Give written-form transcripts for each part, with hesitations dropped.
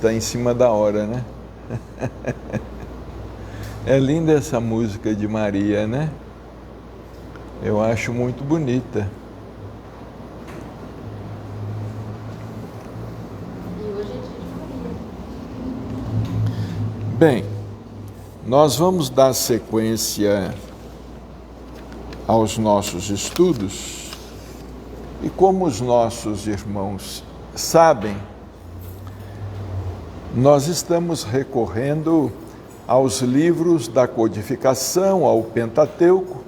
está em cima da hora, né? É linda essa música de Maria, né? Eu acho muito bonita. E hoje é dia de Maria. Bem, nós vamos dar sequência aos nossos estudos e, como os nossos irmãos sabem, nós estamos recorrendo aos livros da codificação, ao Pentateuco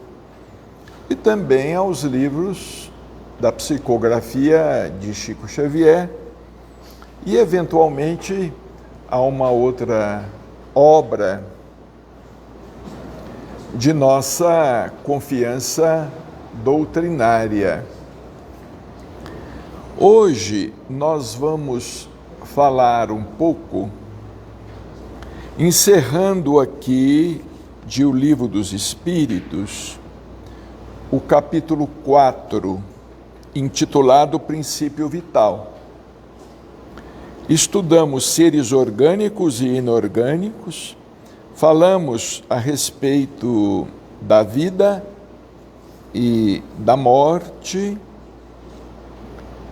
e também aos livros da psicografia de Chico Xavier e, eventualmente, a uma outra obra de nossa confiança doutrinária. Hoje nós vamos falar um pouco, encerrando aqui de O Livro dos Espíritos, o capítulo 4, intitulado Princípio Vital. Estudamos seres orgânicos e inorgânicos, falamos a respeito da vida e da morte,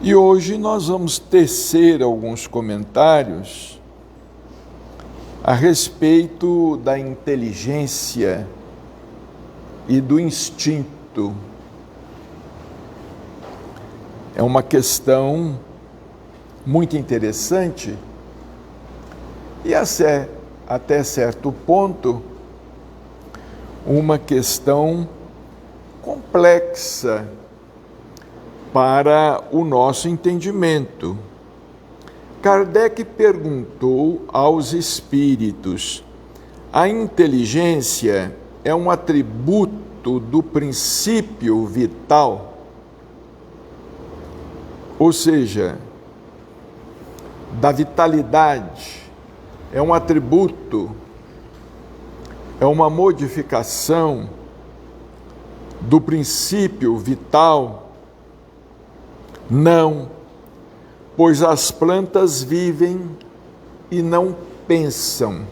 e hoje nós vamos tecer alguns comentários a respeito da inteligência e do instinto. É uma questão muito interessante e até certo ponto uma questão complexa para o nosso entendimento. Kardec perguntou aos espíritos: a inteligência é um atributo do princípio vital? Ou seja, da vitalidade, é um atributo, é uma modificação do princípio vital? Não, pois as plantas vivem e não pensam.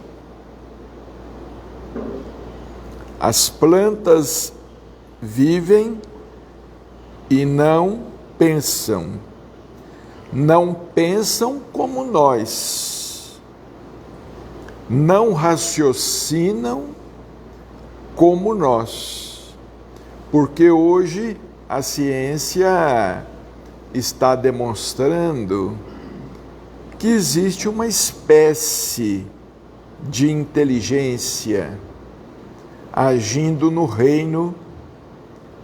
As plantas vivem e não pensam. Não pensam como nós. Não raciocinam como nós. Porque hoje a ciência está demonstrando que existe uma espécie de inteligência agindo no reino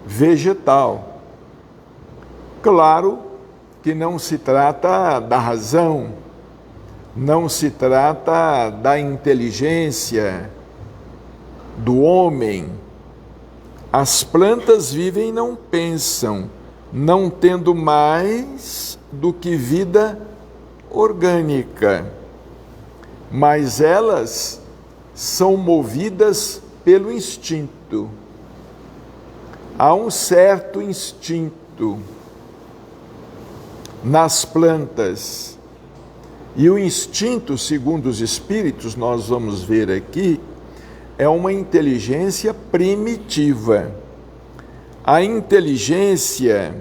vegetal. Claro que não se trata da razão, não se trata da inteligência do homem. As plantas vivem e não pensam, não tendo mais do que vida orgânica, mas elas são movidas pelo instinto. Há um certo instinto nas plantas, e o instinto, segundo os espíritos, nós vamos ver aqui, é uma inteligência primitiva. A inteligência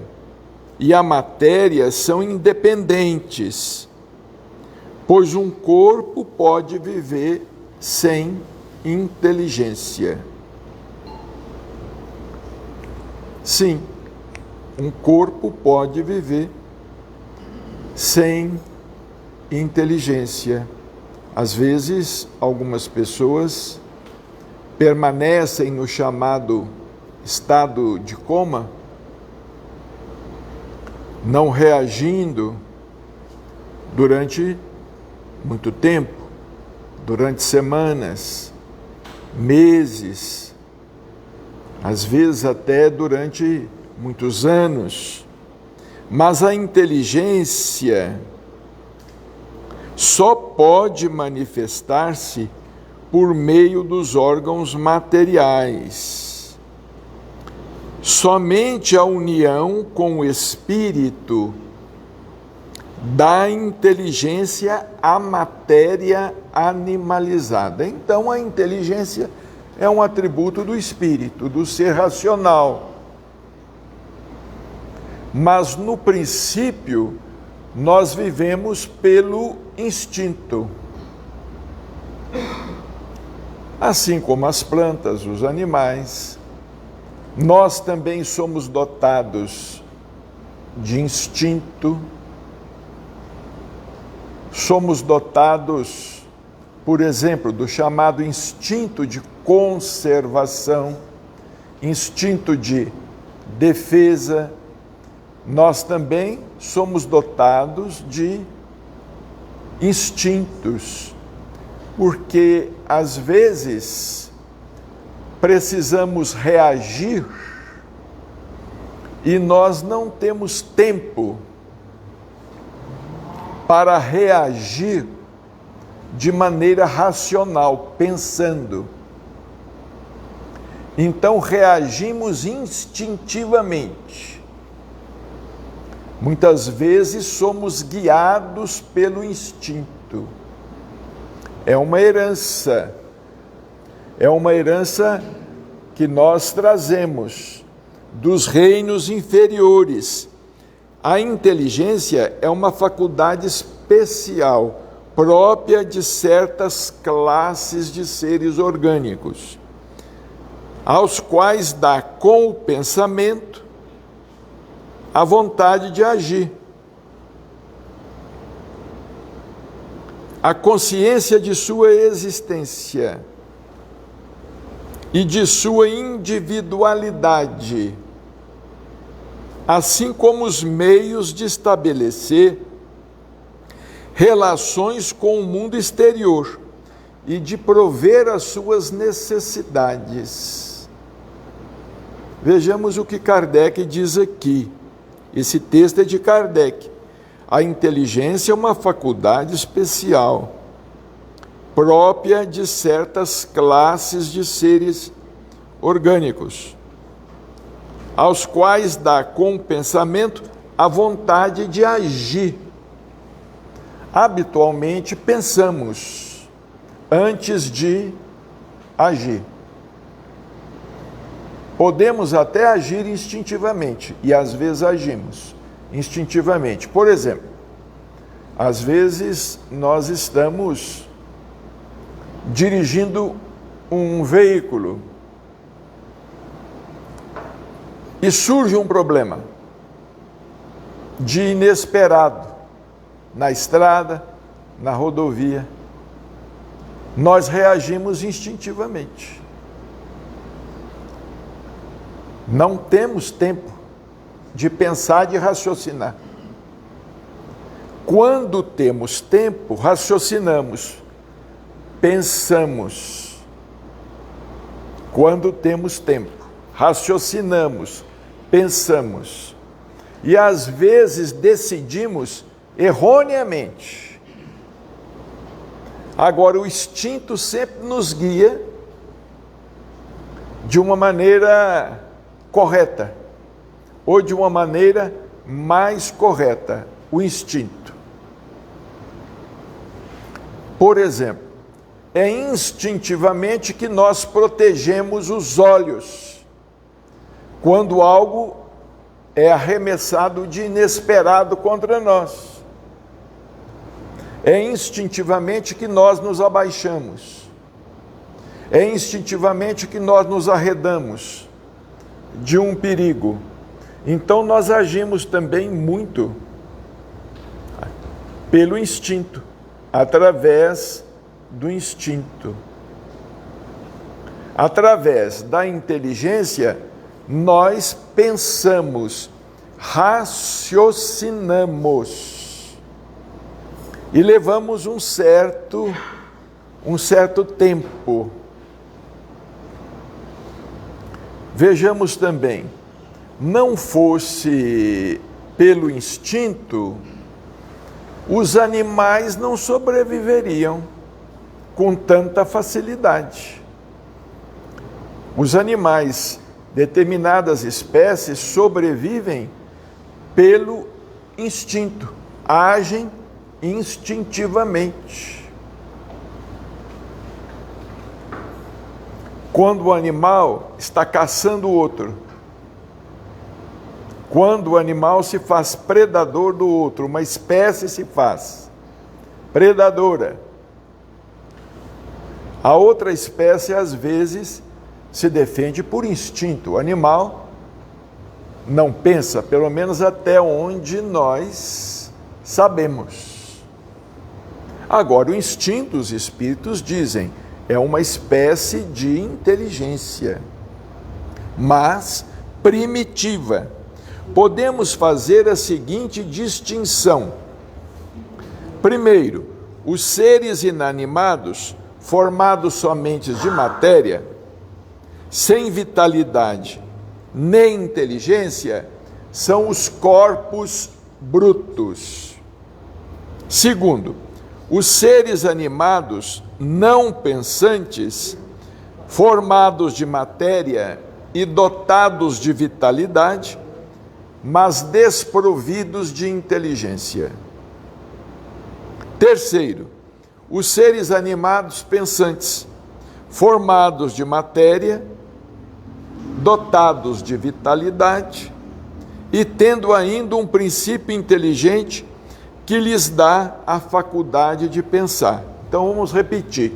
e a matéria são independentes, pois um corpo pode viver sem inteligência. Sim, um corpo pode viver sem inteligência. Às vezes, algumas pessoas permanecem no chamado estado de coma, não reagindo durante muito tempo, durante semanas, meses, às vezes até durante muitos anos. Mas a inteligência só pode manifestar-se por meio dos órgãos materiais. Somente a união com o espírito da inteligência à matéria animalizada. Então, a inteligência é um atributo do espírito, do ser racional. Mas, no princípio, nós vivemos pelo instinto. Assim como as plantas, os animais, nós também somos dotados de instinto. Somos dotados, por exemplo, do chamado instinto de conservação, instinto de defesa. Nós também somos dotados de instintos, porque às vezes precisamos reagir e nós não temos tempo para reagir de maneira racional, pensando. Então reagimos instintivamente. Muitas vezes somos guiados pelo instinto. É uma herança que nós trazemos dos reinos inferiores. A inteligência é uma faculdade especial, própria de certas classes de seres orgânicos, aos quais dá com o pensamento a vontade de agir. A consciência de sua existência e de sua individualidade, assim como os meios de estabelecer relações com o mundo exterior e de prover as suas necessidades. Vejamos o que Kardec diz aqui. Esse texto é de Kardec. A inteligência é uma faculdade especial, própria de certas classes de seres orgânicos, aos quais dá com o pensamento a vontade de agir. Habitualmente pensamos antes de agir. Podemos até agir instintivamente, e às vezes agimos instintivamente. Por exemplo, às vezes nós estamos dirigindo um veículo e surge um problema de inesperado na estrada, na rodovia. Nós reagimos instintivamente. Não temos tempo de pensar, de raciocinar. Quando temos tempo, raciocinamos, pensamos. Quando temos tempo, raciocinamos, pensamos. E às vezes decidimos erroneamente. Agora, o instinto sempre nos guia de uma maneira correta, ou de uma maneira mais correta, o instinto. Por exemplo, é instintivamente que nós protegemos os olhos quando algo é arremessado de inesperado contra nós. É instintivamente que nós nos abaixamos. É instintivamente que nós nos arredamos de um perigo. Então nós agimos também muito pelo instinto, através do instinto. Através da inteligência, nós pensamos, raciocinamos e levamos um certo tempo. Vejamos também, não fosse pelo instinto, os animais não sobreviveriam com tanta facilidade. Os animais, determinadas espécies, sobrevivem pelo instinto, agem instintivamente. Quando o animal está caçando o outro, quando o animal se faz predador do outro, uma espécie se faz predadora, a outra espécie às vezes se defende por instinto. O animal não pensa, pelo menos até onde nós sabemos. Agora, o instinto, os espíritos dizem, é uma espécie de inteligência, mas primitiva. Podemos fazer a seguinte distinção. Primeiro, os seres inanimados, formados somente de matéria, sem vitalidade nem inteligência, são os corpos brutos. Segundo, os seres animados não pensantes, formados de matéria e dotados de vitalidade, mas desprovidos de inteligência. Terceiro, os seres animados pensantes, formados de matéria, dotados de vitalidade e tendo ainda um princípio inteligente que lhes dá a faculdade de pensar. Então vamos repetir,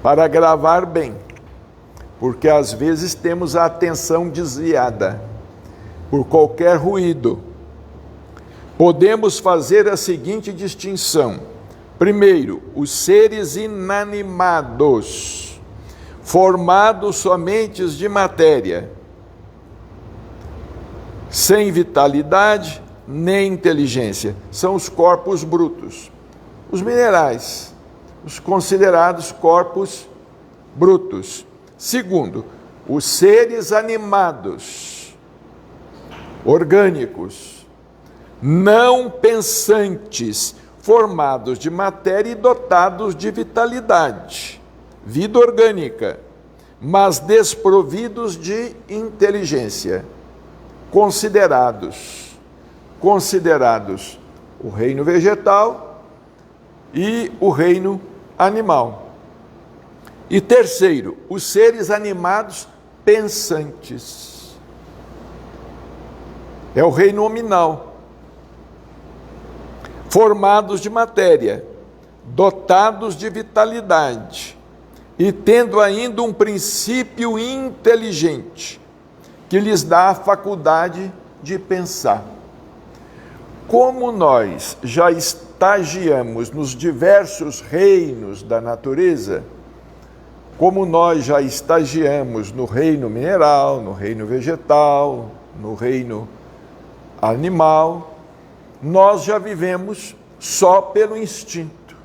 para gravar bem, porque às vezes temos a atenção desviada por qualquer ruído. Podemos fazer a seguinte distinção. Primeiro, os seres inanimados, formados somente de matéria, sem vitalidade nem inteligência, são os corpos brutos. Os minerais, os considerados corpos brutos. Segundo, os seres animados, orgânicos, não pensantes, formados de matéria e dotados de vitalidade, vida orgânica, mas desprovidos de inteligência. Considerados o reino vegetal e o reino animal. E terceiro, os seres animados pensantes. É o reino nominal. Formados de matéria, dotados de vitalidade e tendo ainda um princípio inteligente que lhes dá a faculdade de pensar. Como nós já estagiamos nos diversos reinos da natureza, como nós já estagiamos no reino mineral, no reino vegetal, no reino animal, nós já vivemos só pelo instinto.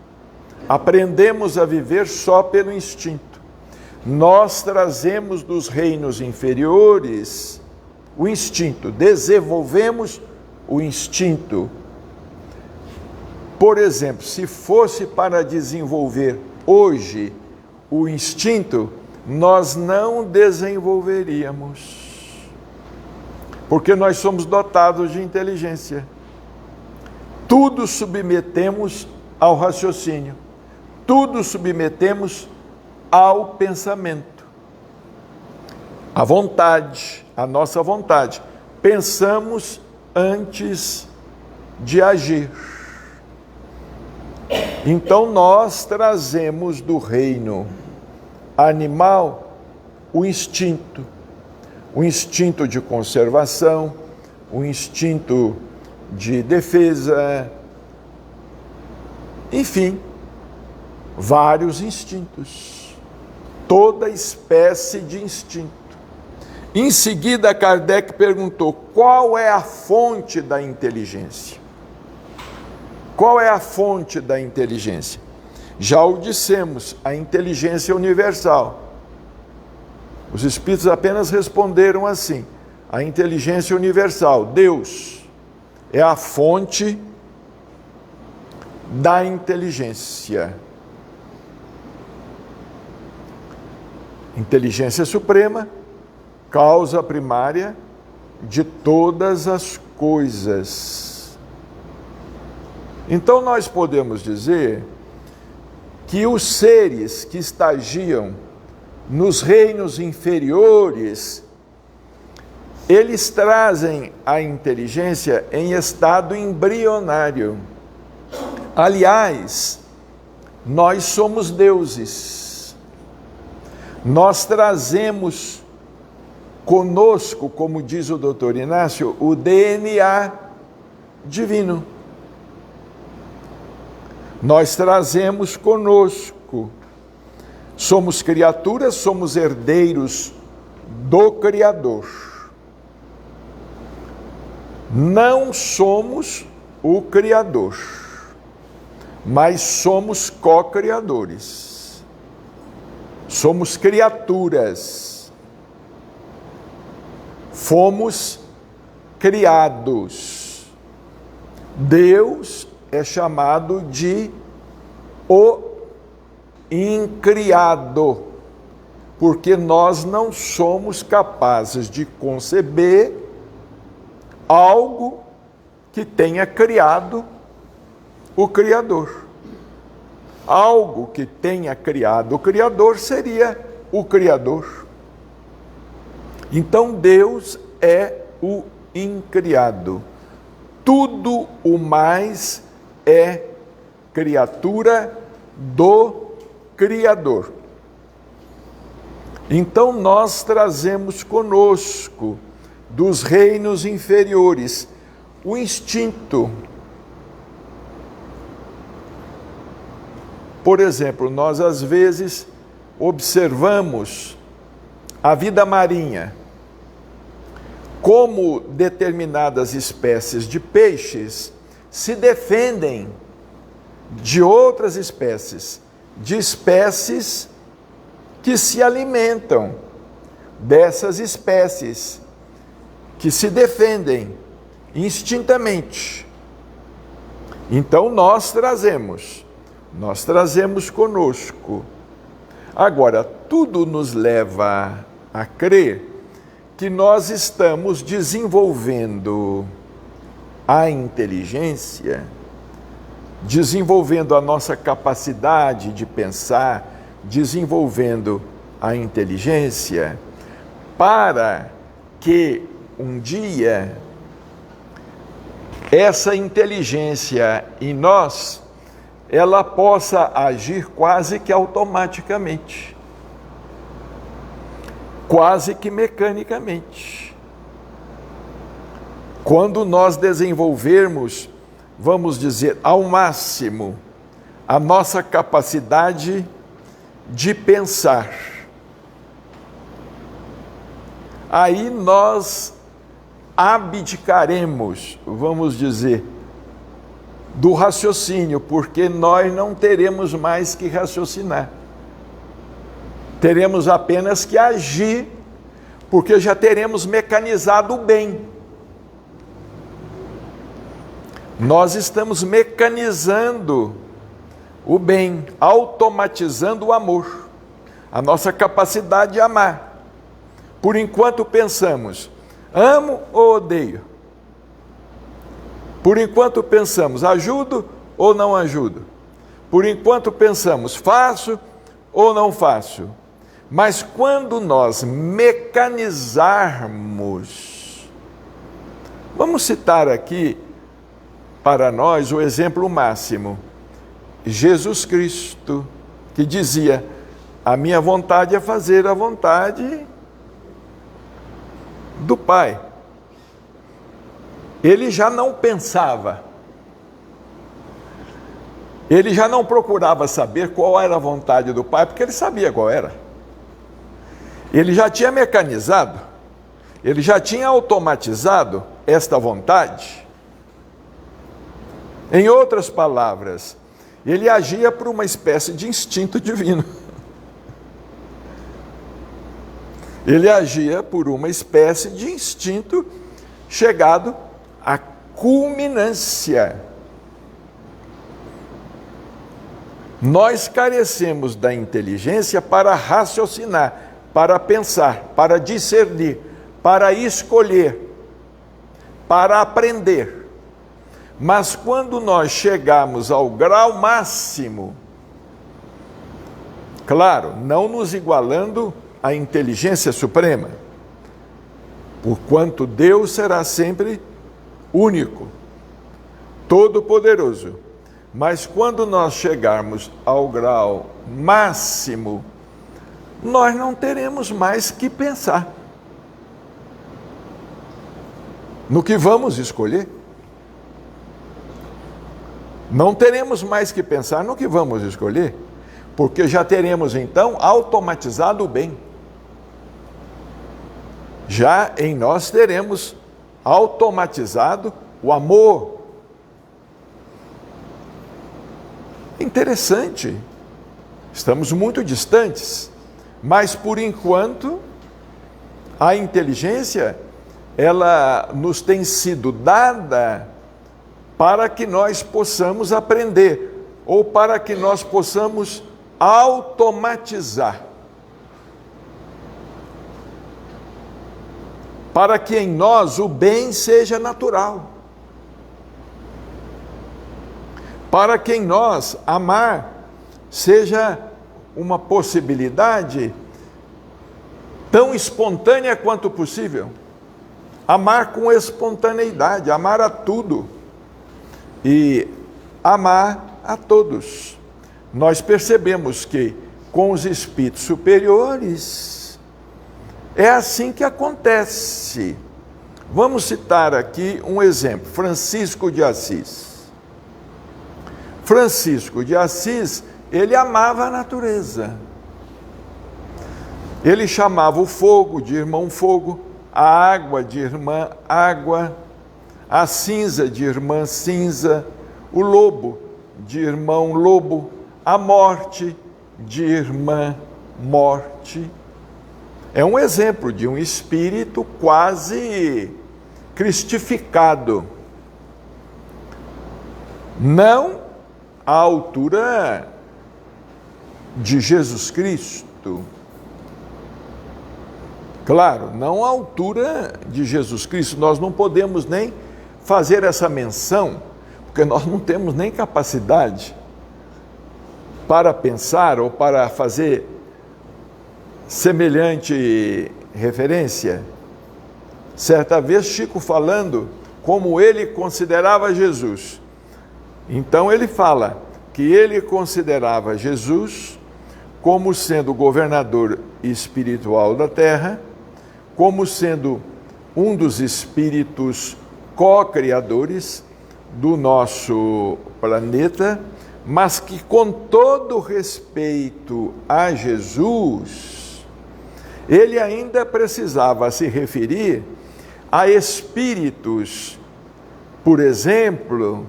Aprendemos a viver só pelo instinto. Nós trazemos dos reinos inferiores o instinto, desenvolvemos o instinto. Por exemplo, se fosse para desenvolver hoje o instinto, nós não desenvolveríamos, porque nós somos dotados de inteligência. Tudo submetemos ao raciocínio, tudo submetemos ao pensamento. A vontade, a nossa vontade. Pensamos antes de agir. Então nós trazemos do reino animal o instinto de conservação, o instinto de defesa, enfim, vários instintos, toda espécie de instinto. Em seguida, Kardec perguntou: qual é a fonte da inteligência? Qual é a fonte da inteligência? Já o dissemos, a inteligência universal. Os espíritos apenas responderam assim: a inteligência universal, Deus, é a fonte da inteligência. Inteligência suprema, causa primária de todas as coisas. Então nós podemos dizer que os seres que estagiam nos reinos inferiores, eles trazem a inteligência em estado embrionário. Aliás, nós somos deuses. Nós trazemos conosco, como diz o doutor Inácio, o DNA divino. Nós trazemos conosco. Somos criaturas, somos herdeiros do Criador. Não somos o Criador, mas somos co-criadores. Somos criaturas. Fomos criados. Deus é chamado de o incriado, porque nós não somos capazes de conceber algo que tenha criado o Criador. Algo que tenha criado o Criador seria o Criador. Então Deus é o incriado. Tudo o mais é criatura do Criador. Então nós trazemos conosco dos reinos inferiores o instinto. Por exemplo, nós às vezes observamos a vida marinha, como determinadas espécies de peixes se defendem de outras espécies, de espécies que se alimentam dessas espécies, que se defendem instintamente. Então nós trazemos conosco. Agora, tudo nos leva a crer que nós estamos desenvolvendo a inteligência, desenvolvendo a nossa capacidade de pensar, desenvolvendo a inteligência, para que um dia essa inteligência em nós, ela possa agir quase que automaticamente, quase que mecanicamente. Quando nós desenvolvermos, vamos dizer, ao máximo, a nossa capacidade de pensar, aí nós abdicaremos, vamos dizer, do raciocínio, porque nós não teremos mais que raciocinar. Teremos apenas que agir, porque já teremos mecanizado o bem. Nós estamos mecanizando o bem, automatizando o amor, a nossa capacidade de amar. Por enquanto pensamos, amo ou odeio? Por enquanto pensamos, ajudo ou não ajudo? Por enquanto pensamos, faço ou não faço? Mas quando nós mecanizarmos, vamos citar aqui para nós o exemplo máximo, Jesus Cristo, que dizia, a minha vontade é fazer a vontade do Pai. Ele já não pensava, ele já não procurava saber qual era a vontade do Pai, porque ele sabia qual era. Ele já tinha mecanizado, ele já tinha automatizado esta vontade. Em outras palavras, ele agia por uma espécie de instinto divino. Ele agia por uma espécie de instinto chegado à culminância. Nós carecemos da inteligência para raciocinar, para pensar, para discernir, para escolher, para aprender. Mas quando nós chegarmos ao grau máximo, claro, não nos igualando à inteligência suprema, porquanto Deus será sempre único, todo-poderoso. Mas quando nós chegarmos ao grau máximo, nós não teremos mais que pensar no que vamos escolher. Não teremos mais que pensar no que vamos escolher, porque já teremos então automatizado o bem. Já em nós teremos automatizado o amor. Interessante. Estamos muito distantes, mas por enquanto a inteligência ela nos tem sido dada para que nós possamos aprender, ou para que nós possamos automatizar, para que em nós o bem seja natural, para que em nós amar seja uma possibilidade tão espontânea quanto possível. Amar com espontaneidade, amar a tudo e amar a todos. Nós percebemos que com os espíritos superiores é assim que acontece. Vamos citar aqui um exemplo, Francisco de Assis. Francisco de Assis, ele amava a natureza. Ele chamava o fogo de irmão fogo, a água de irmã água, a cinza de irmã cinza, o lobo de irmão lobo, a morte de irmã morte. É um exemplo de um espírito quase cristificado. Não à altura de Jesus Cristo. Claro, não à altura de Jesus Cristo. Nós não podemos nem fazer essa menção, porque nós não temos nem capacidade para pensar ou para fazer semelhante referência. Certa vez, Chico falando como ele considerava Jesus. Então ele fala que ele considerava Jesus como sendo o governador espiritual da Terra, como sendo um dos espíritos co-criadores do nosso planeta, mas que com todo respeito a Jesus, ele ainda precisava se referir a espíritos, por exemplo,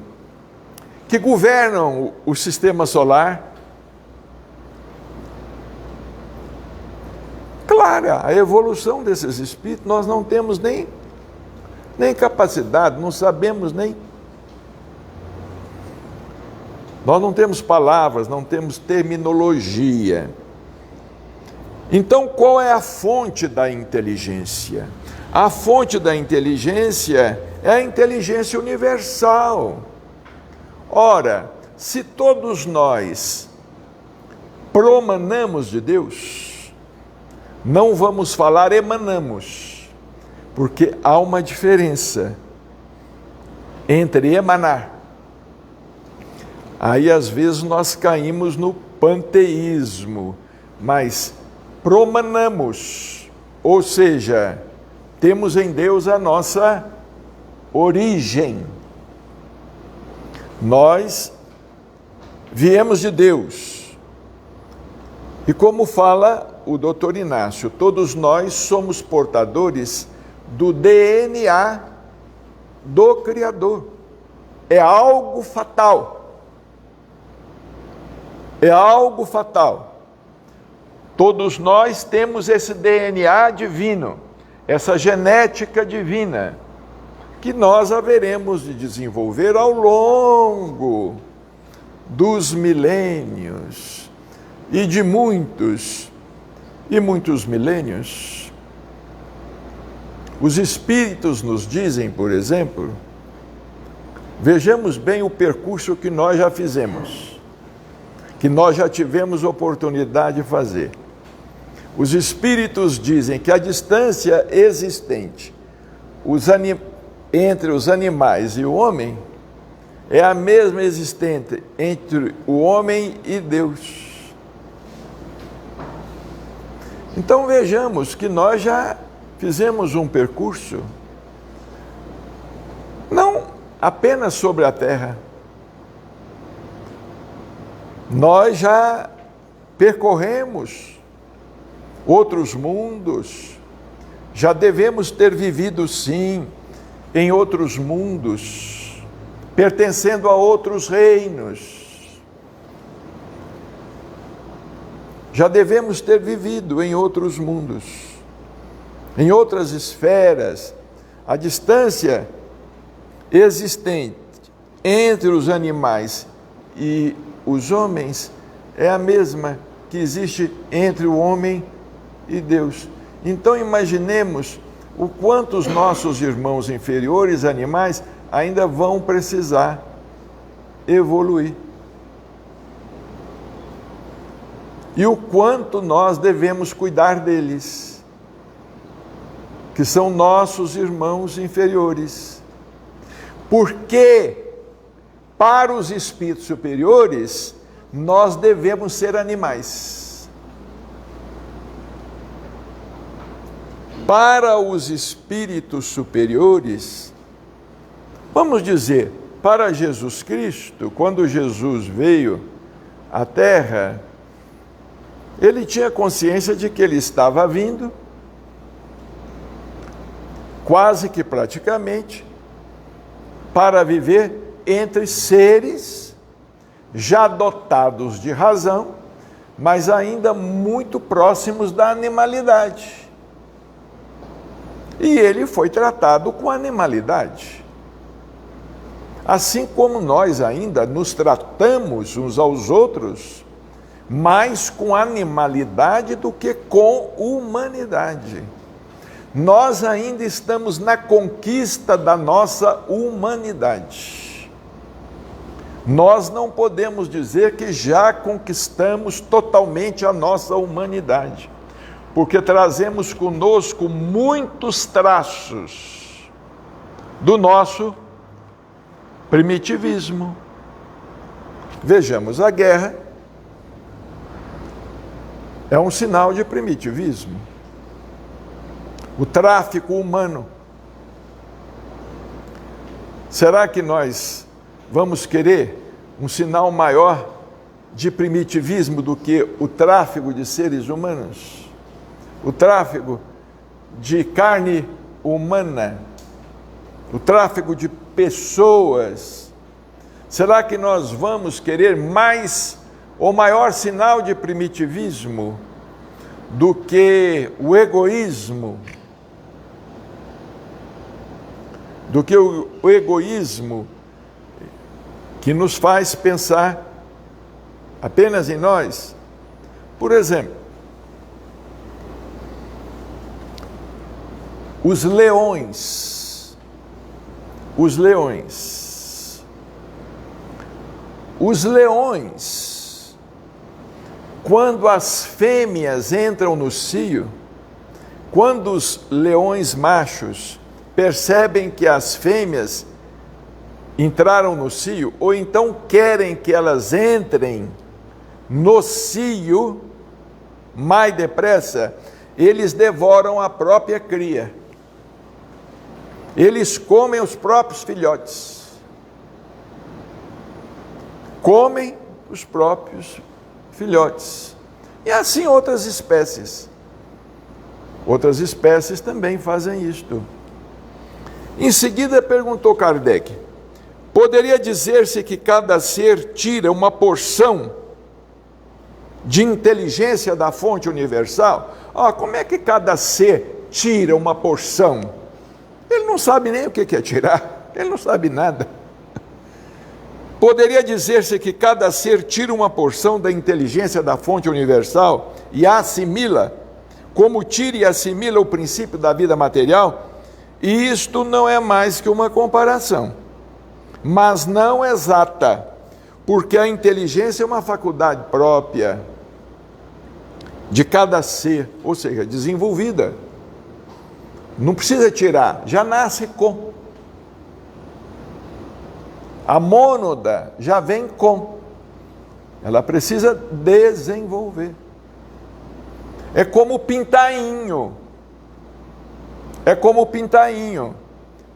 que governam o sistema solar. Claro, a evolução desses espíritos, nós não temos nem capacidade, não sabemos nem. Nós não temos palavras, não temos terminologia. Então, qual é a fonte da inteligência? A fonte da inteligência é a inteligência universal. Ora, se todos nós promanamos de Deus, não vamos falar emanamos, porque há uma diferença entre emanar. Aí às vezes nós caímos no panteísmo, mas promanamos, ou seja, temos em Deus a nossa origem. Nós viemos de Deus. E como fala o doutor Inácio, todos nós somos portadores do DNA do Criador. É algo fatal. É algo fatal. Todos nós temos esse DNA divino, essa genética divina, que nós haveremos de desenvolver ao longo dos milênios e de muitos milênios. Os espíritos nos dizem, por exemplo, Vejamos bem o percurso que nós já fizemos, que nós já tivemos oportunidade de fazer. Os espíritos dizem que a distância existente entre os animais e o homem é a mesma existente entre o homem e Deus. Então vejamos que nós já fizemos um percurso, não apenas sobre a terra, nós já percorremos outros mundos, já devemos ter vivido sim em outros mundos, pertencendo a outros reinos. Já devemos ter vivido em outros mundos, em outras esferas. A distância existente entre os animais e os homens é a mesma que existe entre o homem e Deus. Então imaginemos o quanto os nossos irmãos inferiores animais ainda vão precisar evoluir. E o quanto nós devemos cuidar deles, que são nossos irmãos inferiores. Porque para os espíritos superiores, nós devemos ser animais. Para os espíritos superiores, vamos dizer, para Jesus Cristo, quando Jesus veio à Terra, ele tinha consciência de que ele estava vindo, quase que praticamente, para viver entre seres já dotados de razão, mas ainda muito próximos da animalidade. E ele foi tratado com animalidade. Assim como nós ainda nos tratamos uns aos outros, mais com animalidade do que com humanidade. Nós ainda estamos na conquista da nossa humanidade. Nós não podemos dizer que já conquistamos totalmente a nossa humanidade, porque trazemos conosco muitos traços do nosso primitivismo. Vejamos, a guerra é um sinal de primitivismo. O tráfico humano. Será que nós vamos querer um sinal maior de primitivismo do que o tráfico de seres humanos? O tráfico de carne humana? O tráfico de pessoas? Será que nós vamos querer mais ou maior sinal de primitivismo do que o egoísmo? Do que o egoísmo que nos faz pensar apenas em nós? Por exemplo, os leões, quando as fêmeas entram no cio, quando os leões machos percebem que as fêmeas entraram no cio, ou então querem que elas entrem no cio mais depressa, eles devoram a própria cria. Eles comem os próprios filhotes. Comem os próprios filhotes. E assim outras espécies. Outras espécies também fazem isto. Em seguida perguntou Kardec: poderia dizer-se que cada ser tira uma porção de inteligência da fonte universal? Como é que cada ser tira uma porção? Ele não sabe nem o que é tirar, ele não sabe nada. Poderia dizer-se que cada ser tira uma porção da inteligência da fonte universal e a assimila, como tira e assimila o princípio da vida material? E isto não é mais que uma comparação. mas não exata, porque a inteligência é uma faculdade própria de cada ser, ou seja, desenvolvida. Não precisa tirar, já nasce com. A mônada já vem com. Ela precisa desenvolver. É como o pintainho. É como o pintainho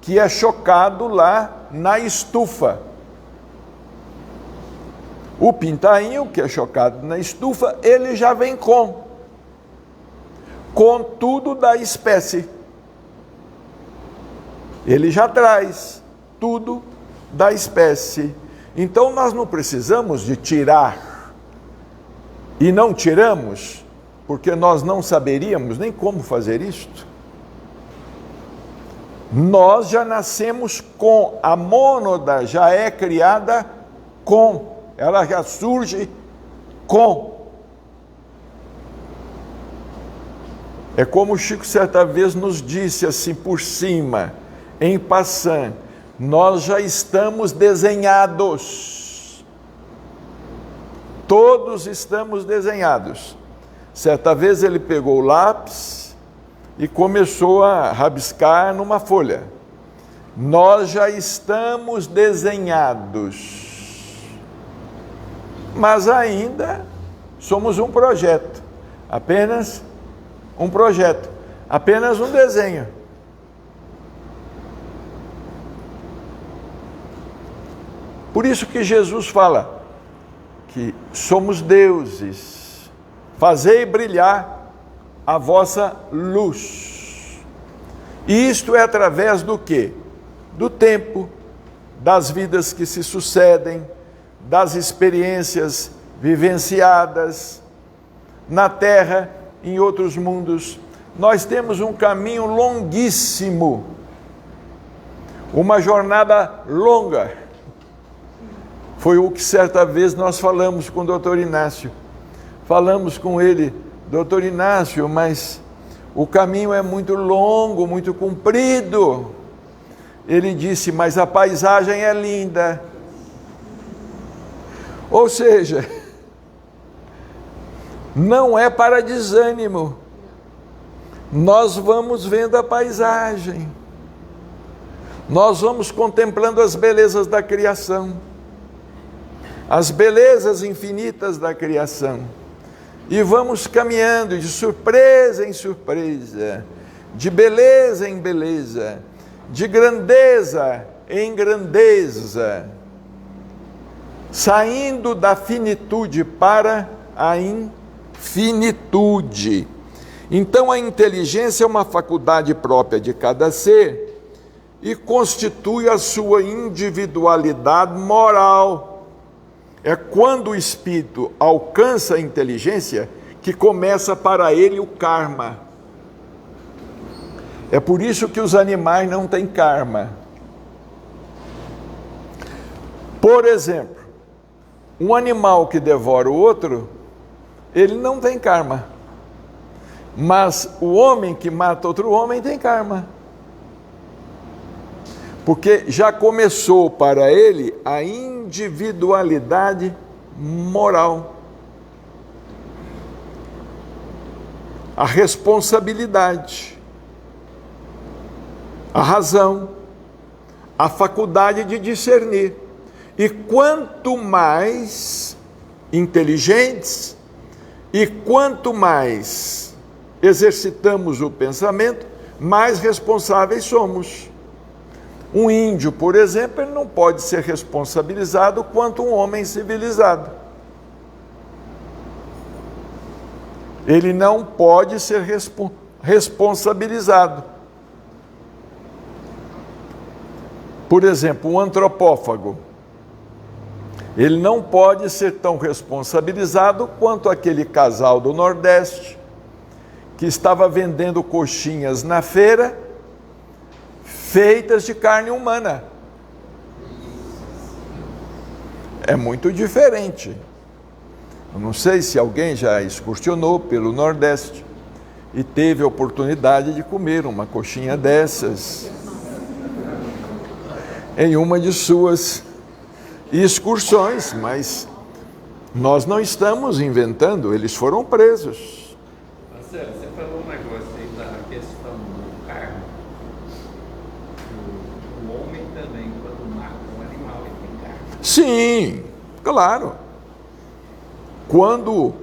que é chocado lá na estufa. O pintainho que é chocado na estufa, ele já vem com tudo da espécie. Ele já traz tudo da espécie. Então nós não precisamos de tirar. E não tiramos, porque nós não saberíamos nem como fazer isto. Nós já nascemos com, a mônada já é criada com, ela já surge com. É como o Chico certa vez nos disse assim por cima, em passant, nós já estamos desenhados. Todos estamos desenhados. Certa vez ele pegou o lápis e começou a rabiscar numa folha. Nós já estamos desenhados. Mas ainda somos um projeto. Apenas um projeto. Apenas um desenho. Por isso que Jesus fala que somos deuses. Fazei brilhar a vossa luz. E isto é através do quê? Do tempo, das vidas que se sucedem, das experiências vivenciadas na Terra, em outros mundos. Nós temos um caminho longuíssimo, uma jornada longa. Foi o que certa vez nós falamos com o doutor Inácio. Falamos com ele, doutor Inácio, mas o caminho é muito longo, muito comprido. Ele disse, mas a paisagem é linda. Ou seja, não é para desânimo. Nós vamos vendo a paisagem. Nós vamos contemplando as belezas da criação. As belezas infinitas da criação. E vamos caminhando de surpresa em surpresa, de beleza em beleza, de grandeza em grandeza, saindo da finitude para a infinitude. Então a inteligência é uma faculdade própria de cada ser e constitui a sua individualidade moral. É quando o espírito alcança a inteligência que começa para ele o karma. É por isso que os animais não têm karma. Por exemplo, um animal que devora o outro, ele não tem karma. Mas o homem que mata outro homem tem karma. Porque já começou para ele a individualidade moral. A responsabilidade, a razão, a faculdade de discernir. E quanto mais inteligentes e quanto mais exercitamos o pensamento, mais responsáveis somos. Um índio, por exemplo, ele não pode ser responsabilizado quanto um homem civilizado. Ele não pode ser responsabilizado. Por exemplo, um antropófago. Ele não pode ser tão responsabilizado quanto aquele casal do Nordeste que estava vendendo coxinhas na feira feitas de carne humana. É muito diferente. Eu não sei se alguém já excursionou pelo Nordeste e teve a oportunidade de comer uma coxinha dessas. em uma de suas excursões, mas nós não estamos inventando, eles foram presos. Marcelo, você falou um negócio aí da questão do karma. O homem também, quando mata um animal, ele tem karma. Sim, claro. Quando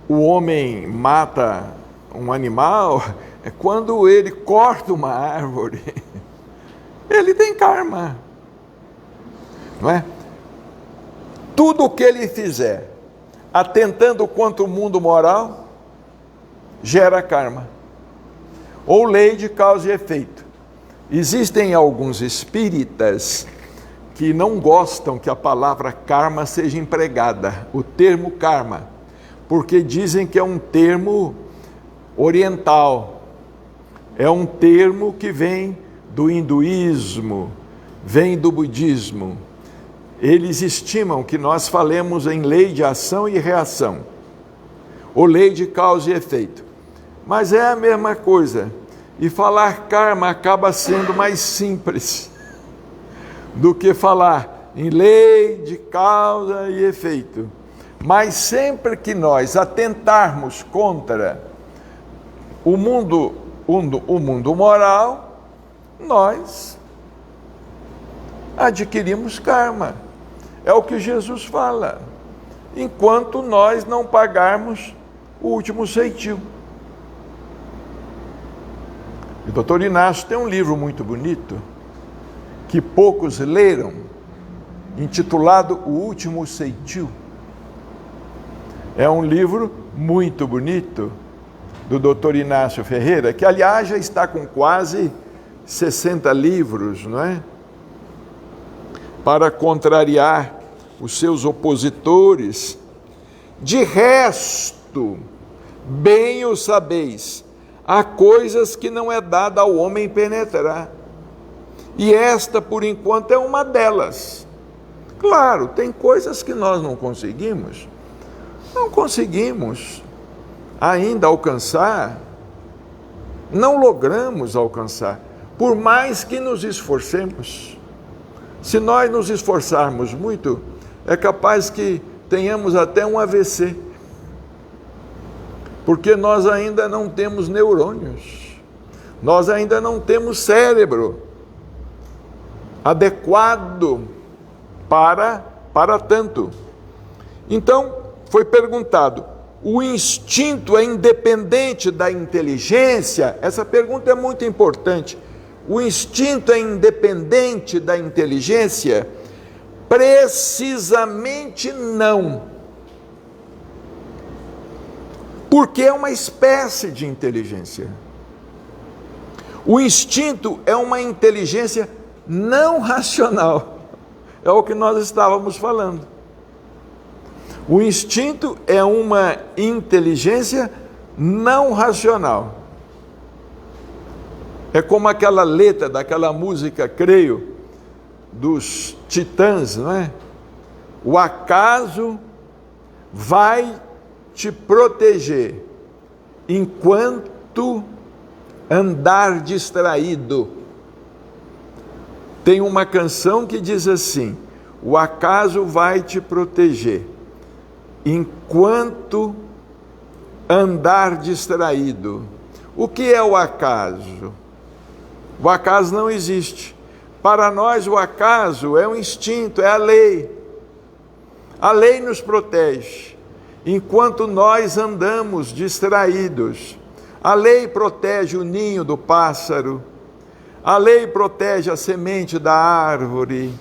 o homem mata um animal, é quando ele corta uma árvore, ele tem karma, não é? Tudo o que ele fizer, atentando contra o mundo moral, gera karma, ou lei de causa e efeito. Existem alguns espíritas que não gostam que a palavra karma seja empregada, o termo karma, porque dizem que é um termo oriental, é um termo que vem do hinduísmo, vem do budismo. Eles estimam que nós falemos em lei de ação e reação, ou lei de causa e efeito, mas é a mesma coisa, e falar karma acaba sendo mais simples do que falar em lei de causa e efeito. Mas sempre que nós atentarmos contra o mundo moral, nós adquirimos karma. É o que Jesus fala, enquanto nós não pagarmos o último ceitil. O doutor Inácio tem um livro muito bonito, que poucos leram, intitulado O Último Ceitil. É um livro muito bonito, do doutor Inácio Ferreira, que aliás já está com quase 60 livros, não é? Para contrariar os seus opositores. De resto, bem o sabeis, há coisas que não é dada ao homem penetrar. E esta, por enquanto, é uma delas. Claro, tem coisas que nós não conseguimos ainda alcançar, não logramos alcançar, por mais que nos esforcemos. Se nós nos esforçarmos muito, é capaz que tenhamos até um AVC, porque nós ainda não temos neurônios, nós ainda não temos cérebro adequado para tanto. Então, foi perguntado, o instinto é independente da inteligência? Essa pergunta é muito importante. O instinto é independente da inteligência? Precisamente não. Porque é uma espécie de inteligência. O instinto é uma inteligência não racional. É o que nós estávamos falando. O instinto é uma inteligência não racional. É como aquela letra daquela música, creio, dos Titãs, não é? O acaso vai te proteger enquanto andar distraído. Tem uma canção que diz assim: o acaso vai te proteger enquanto andar distraído. O que é o acaso? O acaso não existe. Para nós, o acaso é um instinto, é a lei. A lei nos protege enquanto nós andamos distraídos. A lei protege o ninho do pássaro. A lei protege a semente da árvore.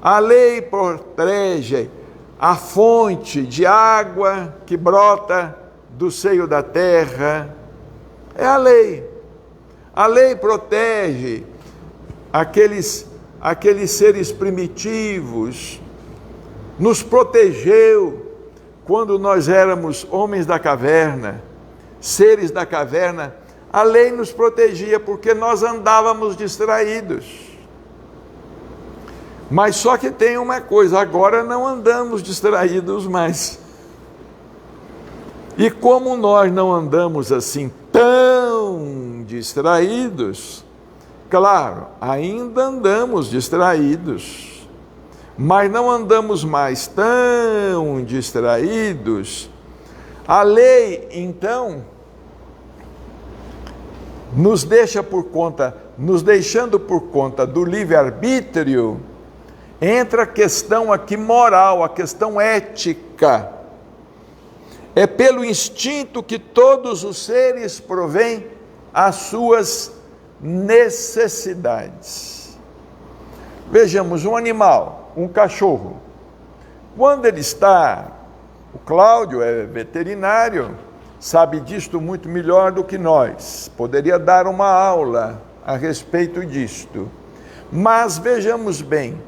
A lei protege a fonte de água que brota do seio da terra. É a lei. A lei protege aqueles seres primitivos. Nos protegeu quando nós éramos homens da caverna, seres da caverna. A lei nos protegia porque nós andávamos distraídos. Mas só que tem uma coisa, agora não andamos distraídos mais. E como nós não andamos assim tão distraídos, Claro, ainda andamos distraídos, mas não andamos mais tão distraídos. A lei, então, nos deixando por conta do livre-arbítrio, entra a questão aqui moral, a questão ética. É pelo instinto que todos os seres provêm as suas necessidades. Vejamos, um animal, um cachorro, quando ele está, o Cláudio é veterinário, sabe disto muito melhor do que nós, poderia dar uma aula a respeito disto, mas vejamos bem,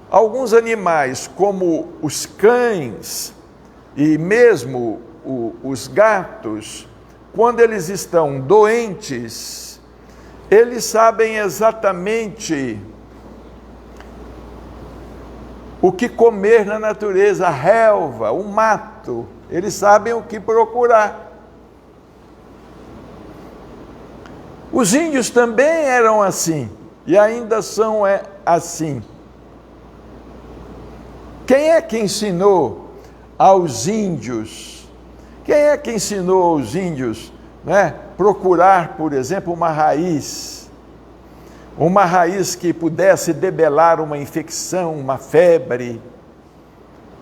alguns animais como os cães e mesmo os gatos, quando eles estão doentes, eles sabem exatamente o que comer na natureza, a relva, o mato, eles sabem o que procurar. Os índios também eram assim, e ainda são assim. Quem é que ensinou aos índios? Quem é que ensinou aos índios, né, procurar, por exemplo, uma raiz que pudesse debelar uma infecção, uma febre,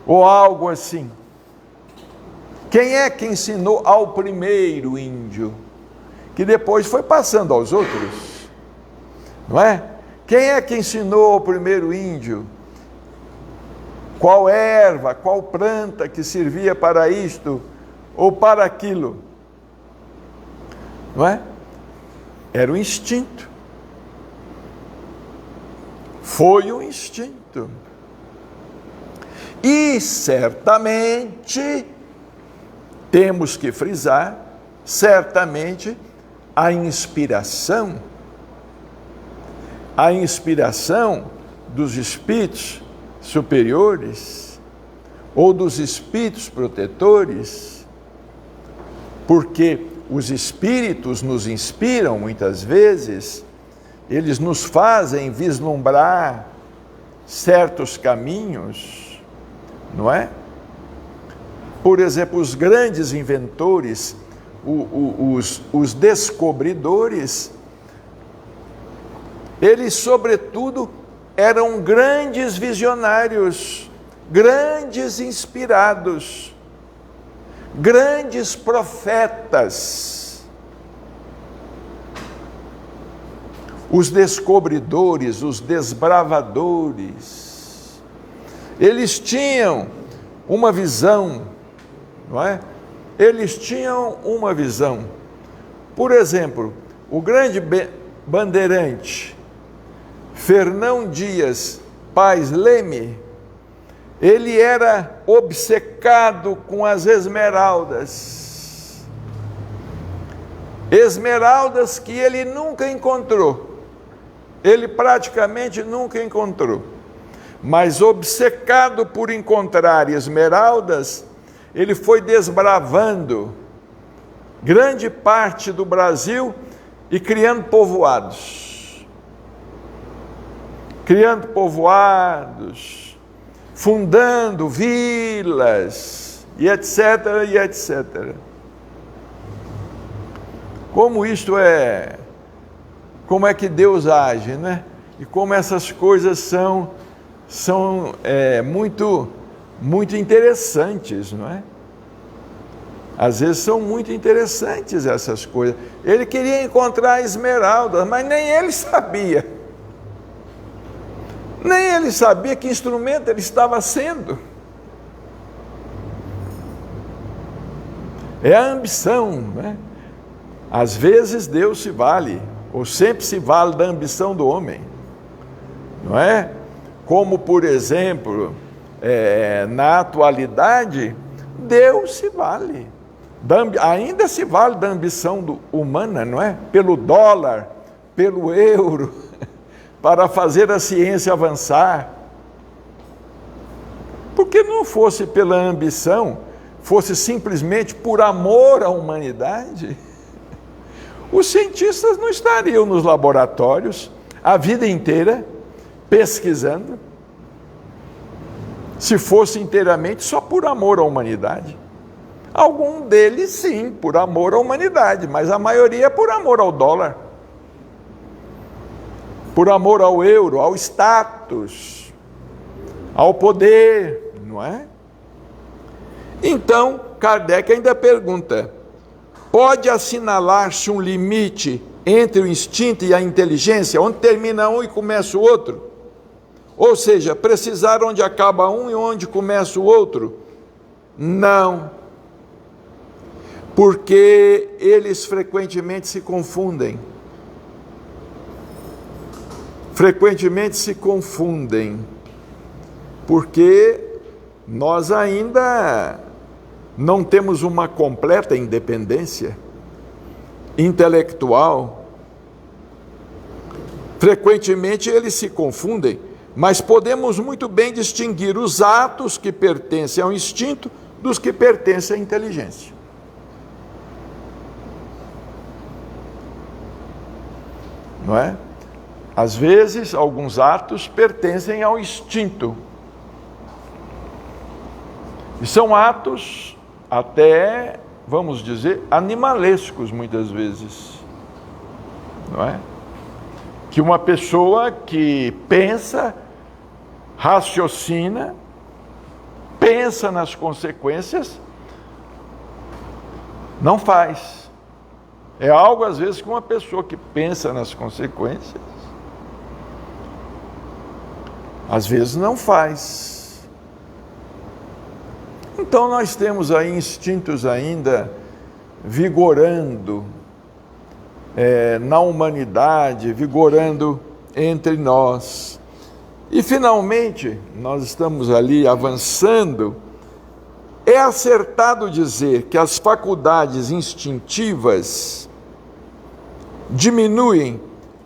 ou algo assim? Quem é que ensinou ao primeiro índio, que depois foi passando aos outros, não é? Quem é que ensinou ao primeiro índio qual erva, qual planta que servia para isto ou para aquilo? Não é? Era o instinto. Foi o instinto. E certamente, temos que frisar, certamente, a inspiração dos espíritos superiores ou dos espíritos protetores, porque os espíritos nos inspiram muitas vezes, eles nos fazem vislumbrar certos caminhos, não é? Por exemplo, os grandes inventores, os descobridores, eles, sobretudo, eram grandes visionários, grandes inspirados, grandes profetas. Os descobridores, os desbravadores, eles tinham uma visão, não é? Eles tinham uma visão. Por exemplo, o grande bandeirante Fernão Dias Pais Leme, ele era obcecado com as esmeraldas. Esmeraldas que ele nunca encontrou. Ele praticamente nunca encontrou. Mas obcecado por encontrar esmeraldas, ele foi desbravando grande parte do Brasil e criando povoados, fundando vilas, e etc, e etc. Como é que Deus age, né? E como essas coisas são muito interessantes, não é? Às vezes são muito interessantes essas coisas. Ele queria encontrar esmeraldas, mas nem ele sabia. Nem ele sabia que instrumento ele estava sendo. É a ambição, né? Às vezes Deus se vale, ou sempre se vale da ambição do homem, não é? Como, por exemplo, na atualidade, Deus se vale. Ainda se vale da ambição humana, não é? Pelo dólar, pelo euro, para fazer a ciência avançar. Porque não fosse pela ambição, fosse simplesmente por amor à humanidade, Os cientistas não estariam nos laboratórios a vida inteira pesquisando, se fosse inteiramente só por amor à humanidade. Algum deles, sim, por amor à humanidade, mas a maioria é por amor ao dólar, por amor ao euro, ao status, ao poder, não é? Então, Kardec ainda pergunta: pode assinalar-se um limite entre o instinto e a inteligência, onde termina um e começa o outro? Ou seja, precisar onde acaba um e onde começa o outro? Não. Porque eles frequentemente se confundem. Frequentemente se confundem. Porque nós ainda não temos uma completa independência intelectual. Frequentemente eles se confundem, mas podemos muito bem distinguir os atos que pertencem ao instinto dos que pertencem à inteligência. Não é? Às vezes, alguns atos pertencem ao instinto. E são atos até, vamos dizer, animalescos muitas vezes. Não é? Que uma pessoa que pensa, raciocina, pensa nas consequências, não faz. É algo, às vezes, que uma pessoa que pensa nas consequências, às vezes não faz. Então nós temos aí instintos ainda vigorando na humanidade, vigorando entre nós. E finalmente, nós estamos ali avançando, é acertado dizer que as faculdades instintivas diminuem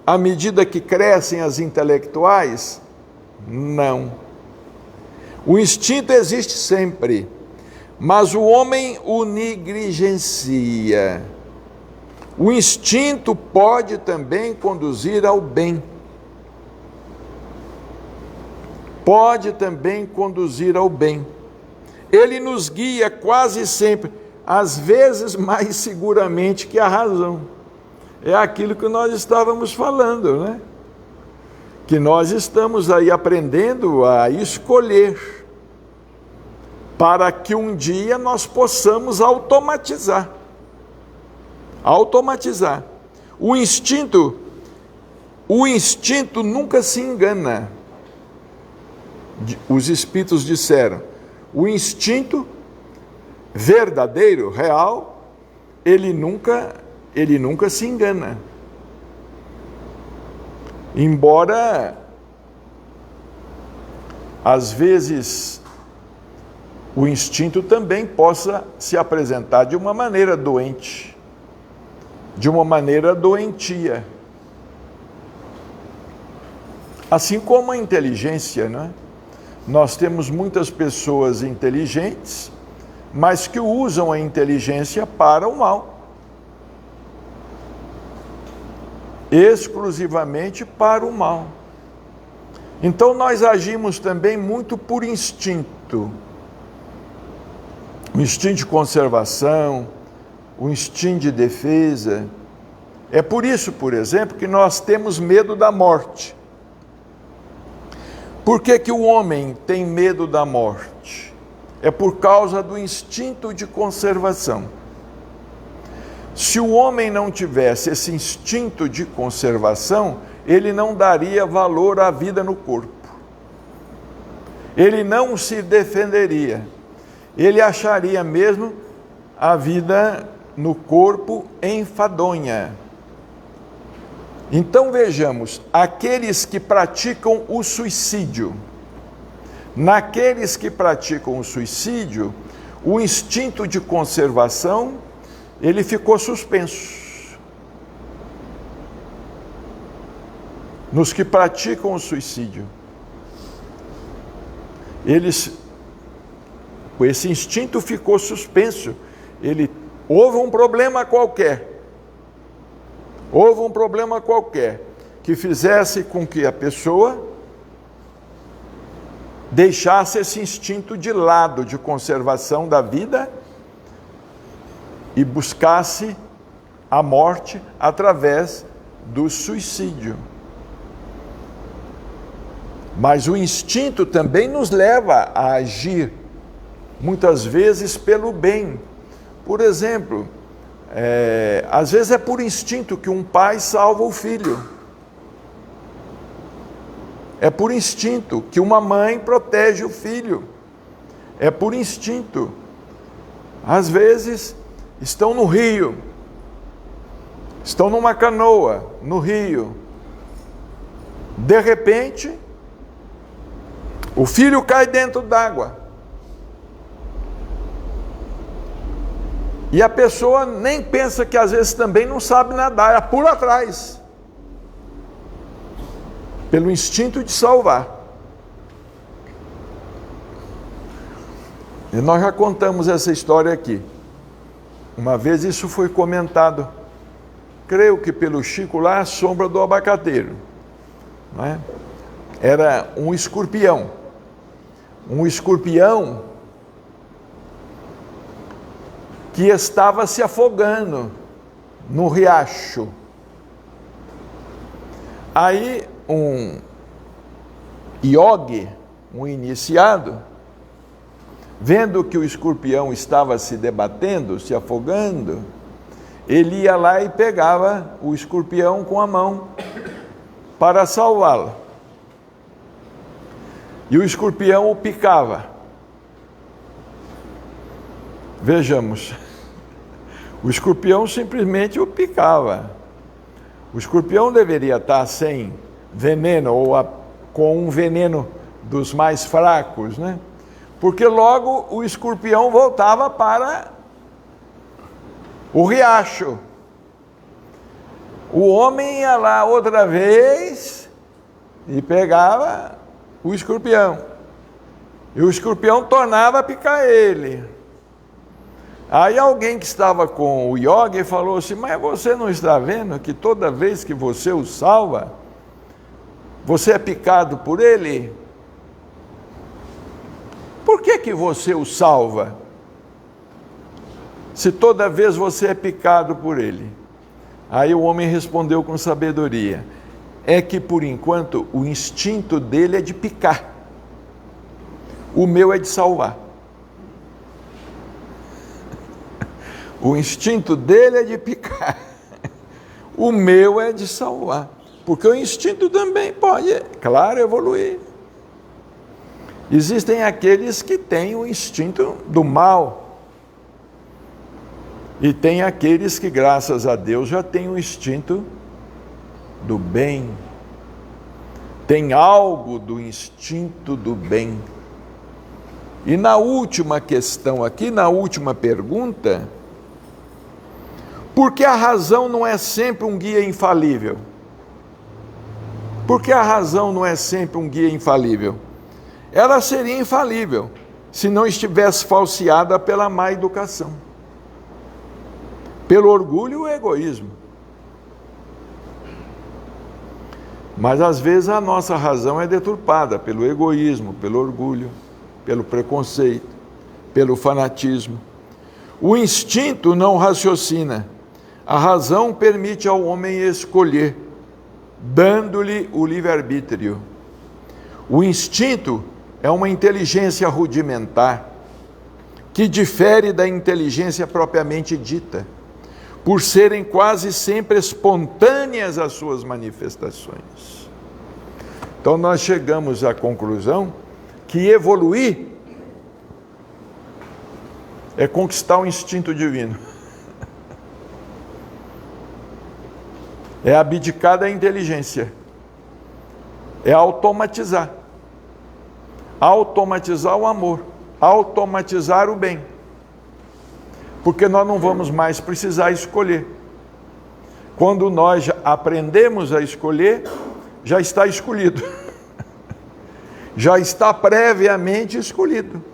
à medida que crescem as intelectuais? Não. O instinto existe sempre, mas o homem o negligencia. O instinto pode também conduzir ao bem. Pode também conduzir ao bem. Ele nos guia quase sempre, às vezes mais seguramente que a razão. É aquilo que nós estávamos falando, né? Que nós estamos aí aprendendo a escolher, para que um dia nós possamos automatizar. Automatizar. O instinto nunca se engana. Os espíritos disseram, o instinto verdadeiro, real, ele nunca se engana. Embora, às vezes, o instinto também possa se apresentar de uma maneira doente, de uma maneira doentia. Assim como a inteligência, né? Nós temos muitas pessoas inteligentes, mas que usam a inteligência para o mal. Exclusivamente para o mal. Então nós agimos também muito por instinto. O instinto de conservação, o instinto de defesa. É por isso, por exemplo, que nós temos medo da morte. Por que que o homem tem medo da morte? É por causa do instinto de conservação. Se o homem não tivesse esse instinto de conservação, ele não daria valor à vida no corpo. Ele não se defenderia. Ele acharia mesmo a vida no corpo enfadonha. Então vejamos, aqueles que praticam o suicídio. Naqueles que praticam o suicídio, o instinto de conservação, ele ficou suspenso. Nos que praticam o suicídio, esse instinto ficou suspenso. Houve um problema qualquer, Houve um problema qualquer que fizesse com que a pessoa deixasse esse instinto de lado de conservação da vida e buscasse a morte através do suicídio. Mas o instinto também nos leva a agir, muitas vezes pelo bem. Por exemplo, às vezes é por instinto que um pai salva o filho. É por instinto que uma mãe protege o filho. É por instinto. Às vezes estão no rio, estão numa canoa no rio. De repente, o filho cai dentro d'água. E a pessoa nem pensa que às vezes também não sabe nadar, ela pula atrás. Pelo instinto de salvar. E nós já contamos essa história aqui. Uma vez isso foi comentado, creio que pelo Chico lá, a sombra do abacateiro. Não é? Era um escorpião. Um escorpião que estava se afogando no riacho. Aí um yogi, um iniciado, vendo que o escorpião estava se debatendo, se afogando, ele ia lá e pegava o escorpião com a mão para salvá-lo. E o escorpião o picava. Vejamos, o escorpião simplesmente o picava. O escorpião deveria estar sem veneno ou com um veneno dos mais fracos, né? Porque logo o escorpião voltava para o riacho. O homem ia lá outra vez e pegava o escorpião. E o escorpião tornava a picar ele. Aí alguém que estava com o yogi falou assim: mas você não está vendo que toda vez que você o salva, você é picado por ele? Por que você o salva? Se toda vez você é picado por ele. Aí o homem respondeu com sabedoria: é que por enquanto o instinto dele é de picar. O meu é de salvar. O instinto dele é de picar. O meu é de salvar. Porque o instinto também pode, claro, evoluir. Existem aqueles que têm o instinto do mal. E tem aqueles que, graças a Deus, já têm o instinto do bem. Tem algo do instinto do bem. E na última questão aqui, na última pergunta, por que a razão não é sempre um guia infalível? Por que a razão não é sempre um guia infalível? Ela seria infalível se não estivesse falseada pela má educação, pelo orgulho e o egoísmo. Mas às vezes a nossa razão é deturpada pelo egoísmo, pelo orgulho, pelo preconceito, pelo fanatismo. O instinto não raciocina. A razão permite ao homem escolher, dando-lhe o livre-arbítrio. O instinto é uma inteligência rudimentar, que difere da inteligência propriamente dita, por serem quase sempre espontâneas as suas manifestações. Então nós chegamos à conclusão que evoluir é conquistar o instinto divino. É abdicar da inteligência. É automatizar. Automatizar o amor. Automatizar o bem. Porque nós não vamos mais precisar escolher. Quando nós aprendemos a escolher, já está escolhido. Já está previamente escolhido.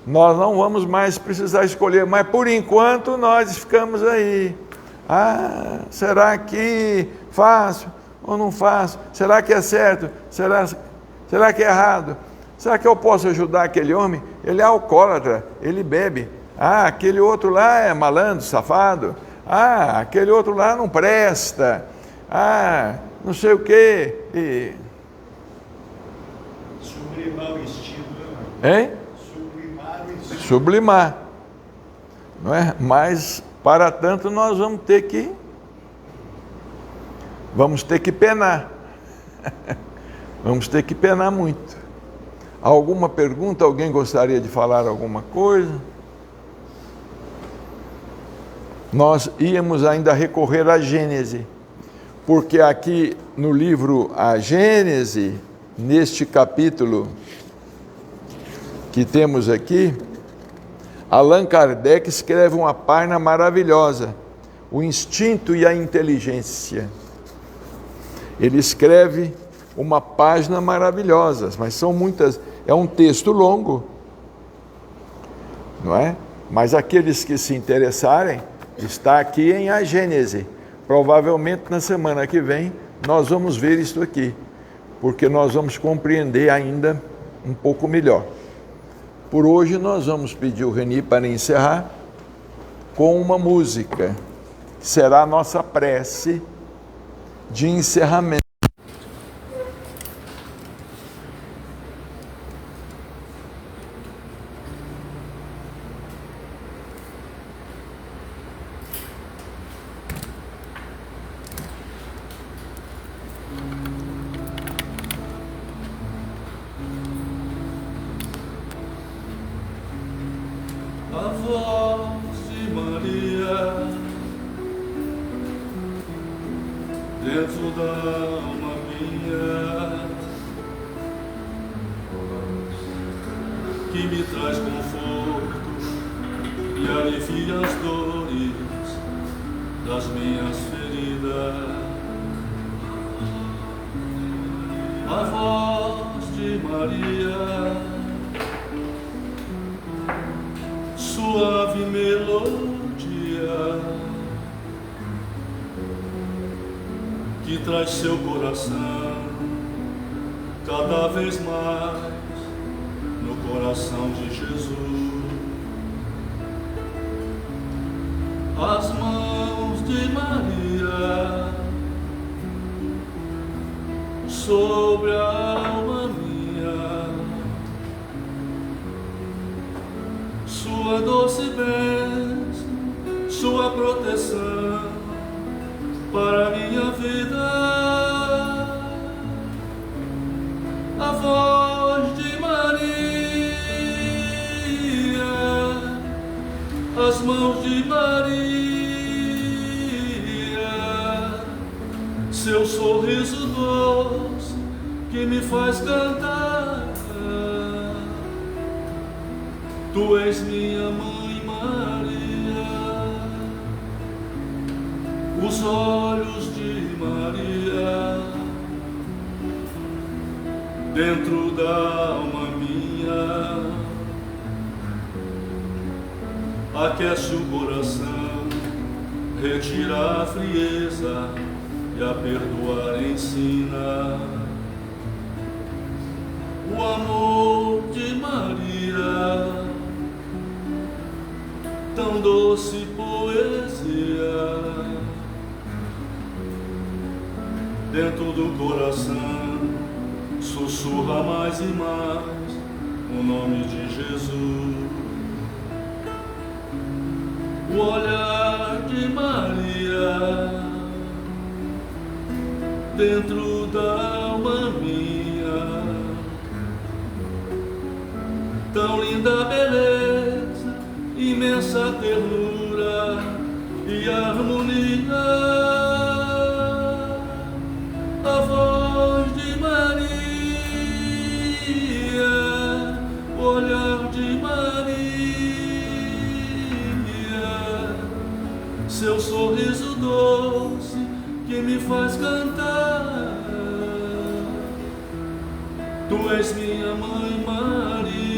Nós não vamos mais precisar escolher, mas por enquanto nós ficamos aí, Ah, será que faço ou não faço? Será que é certo? Será que é errado? Será que eu posso ajudar aquele homem? Ele é alcoólatra, ele bebe. Ah, aquele outro lá é malandro, safado. Ah, aquele outro lá não presta. Ah, não sei o quê. Sublimar o estilo, né? Hein? Sublimar o estilo. Sublimar. Não é? Mas, para tanto, nós vamos ter que penar. Vamos ter que penar muito. Alguma pergunta? Alguém gostaria de falar alguma coisa? Nós íamos ainda recorrer à Gênese, porque aqui no livro A Gênese, neste capítulo que temos aqui, Allan Kardec escreve uma página maravilhosa, o instinto e a inteligência. Ele escreve uma página maravilhosa, mas são muitas, é um texto longo, não é? Mas aqueles que se interessarem, está aqui em A Gênese. Provavelmente na semana que vem nós vamos ver isso aqui, porque nós vamos compreender ainda um pouco melhor. Por hoje nós vamos pedir o Reni para encerrar com uma música, que será a nossa prece de encerramento. A voz de Maria dentro da alma minha, que me traz conforto e alivia as dores das minhas feridas. A voz de Maria, suave melodia, que traz seu coração cada vez mais no coração de Jesus. As mãos de Maria sobre a alma minha, sua doce bênção, sua proteção para minha vida. A voz de Maria, as mãos de Maria, seu sorriso doce que me faz cantar. Tu és minha mãe Maria, os olhos de Maria dentro da alma minha, aquece o coração, retira a frieza e a perdoar ensina. O amor de Maria, tão doce poesia, dentro do coração sussurra mais e mais o nome de Jesus. O olhar de Maria dentro da alma minha, tão linda beleza, imensa ternura e harmonia. A voz de Maria, o olhar de Maria, seu sorriso doce que me faz cantar. Tu és minha mãe Maria,